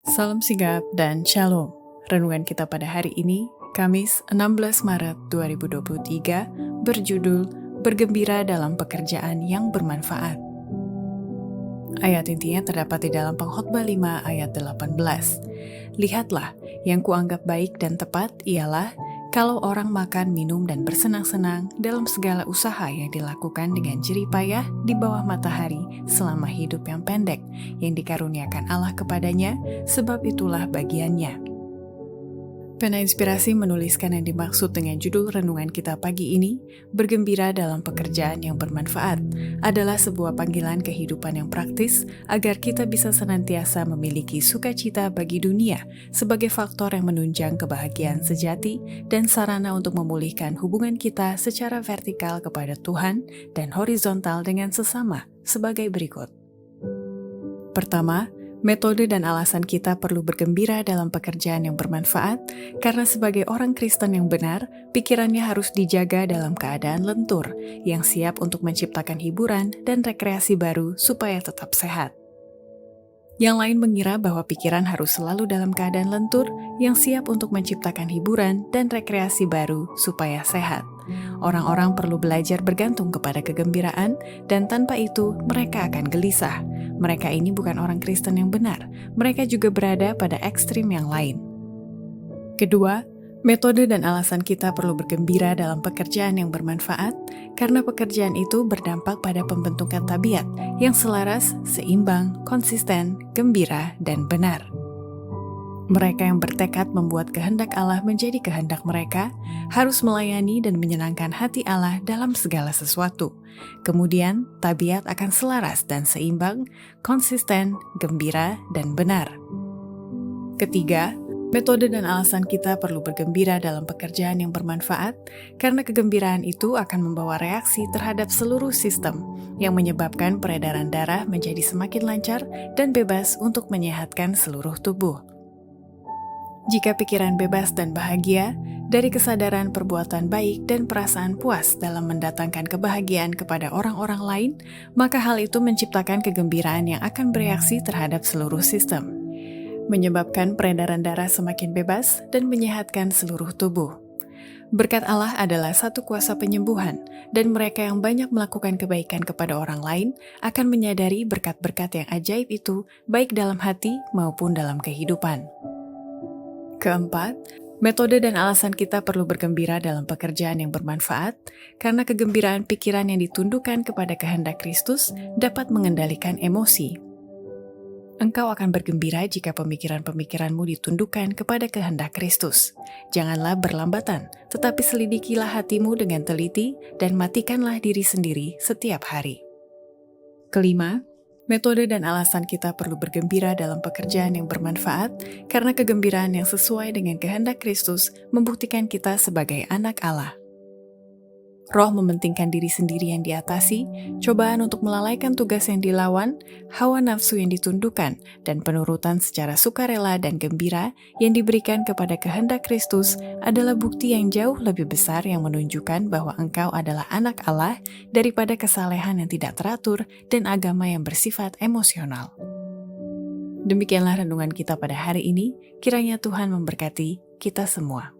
Salam sigap dan shalom. Renungan kita pada hari ini, Kamis 16 Maret 2023, berjudul Bergembira dalam Pekerjaan yang Bermanfaat. Ayat intinya terdapat di dalam Pengkhotbah 5 ayat 18. Lihatlah, yang kuanggap baik dan tepat ialah kalau orang makan, minum, dan bersenang-senang dalam segala usaha yang dilakukan dengan jerih payah di bawah matahari selama hidup yang pendek yang dikaruniakan Allah kepadanya, sebab itulah bagiannya. Pena Inspirasi menuliskan yang dimaksud dengan judul renungan kita pagi ini, bergembira dalam pekerjaan yang bermanfaat, adalah sebuah panggilan kehidupan yang praktis agar kita bisa senantiasa memiliki sukacita bagi dunia sebagai faktor yang menunjang kebahagiaan sejati dan sarana untuk memulihkan hubungan kita secara vertikal kepada Tuhan dan horizontal dengan sesama sebagai berikut. Pertama, metode dan alasan kita perlu bergembira dalam pekerjaan yang bermanfaat, karena sebagai orang Kristen yang benar, pikirannya harus dijaga dalam keadaan lentur, yang siap untuk menciptakan hiburan dan rekreasi baru supaya tetap sehat. Yang lain mengira bahwa pikiran harus selalu dalam keadaan lentur, yang siap untuk menciptakan hiburan dan rekreasi baru supaya sehat. Orang-orang perlu belajar bergantung kepada kegembiraan, dan tanpa itu mereka akan gelisah. Mereka ini bukan orang Kristen yang benar, mereka juga berada pada ekstrim yang lain. Kedua, metode dan alasan kita perlu bergembira dalam pekerjaan yang bermanfaat, karena pekerjaan itu berdampak pada pembentukan tabiat yang selaras, seimbang, konsisten, gembira, dan benar. Mereka yang bertekad membuat kehendak Allah menjadi kehendak mereka, harus melayani dan menyenangkan hati Allah dalam segala sesuatu. Kemudian, tabiat akan selaras dan seimbang, konsisten, gembira, dan benar. Ketiga, metode dan alasan kita perlu bergembira dalam pekerjaan yang bermanfaat, karena kegembiraan itu akan membawa reaksi terhadap seluruh sistem, yang menyebabkan peredaran darah menjadi semakin lancar dan bebas untuk menyehatkan seluruh tubuh. Jika pikiran bebas dan bahagia, dari kesadaran perbuatan baik dan perasaan puas dalam mendatangkan kebahagiaan kepada orang-orang lain, maka hal itu menciptakan kegembiraan yang akan bereaksi terhadap seluruh sistem, menyebabkan peredaran darah semakin bebas dan menyehatkan seluruh tubuh. Berkat Allah adalah satu kuasa penyembuhan, dan mereka yang banyak melakukan kebaikan kepada orang lain akan menyadari berkat-berkat yang ajaib itu baik dalam hati maupun dalam kehidupan. Keempat, metode dan alasan kita perlu bergembira dalam pekerjaan yang bermanfaat, karena kegembiraan pikiran yang ditundukkan kepada kehendak Kristus dapat mengendalikan emosi. Engkau akan bergembira jika pemikiran-pemikiranmu ditundukkan kepada kehendak Kristus. Janganlah berlambatan, tetapi selidikilah hatimu dengan teliti dan matikanlah diri sendiri setiap hari. Kelima, metode dan alasan kita perlu bergembira dalam pekerjaan yang bermanfaat, karena kegembiraan yang sesuai dengan kehendak Kristus membuktikan kita sebagai anak Allah. Roh mementingkan diri sendiri yang diatasi, cobaan untuk melalaikan tugas yang dilawan, hawa nafsu yang ditundukkan, dan penurutan secara sukarela dan gembira yang diberikan kepada kehendak Kristus adalah bukti yang jauh lebih besar yang menunjukkan bahwa engkau adalah anak Allah daripada kesalehan yang tidak teratur dan agama yang bersifat emosional. Demikianlah renungan kita pada hari ini, kiranya Tuhan memberkati kita semua.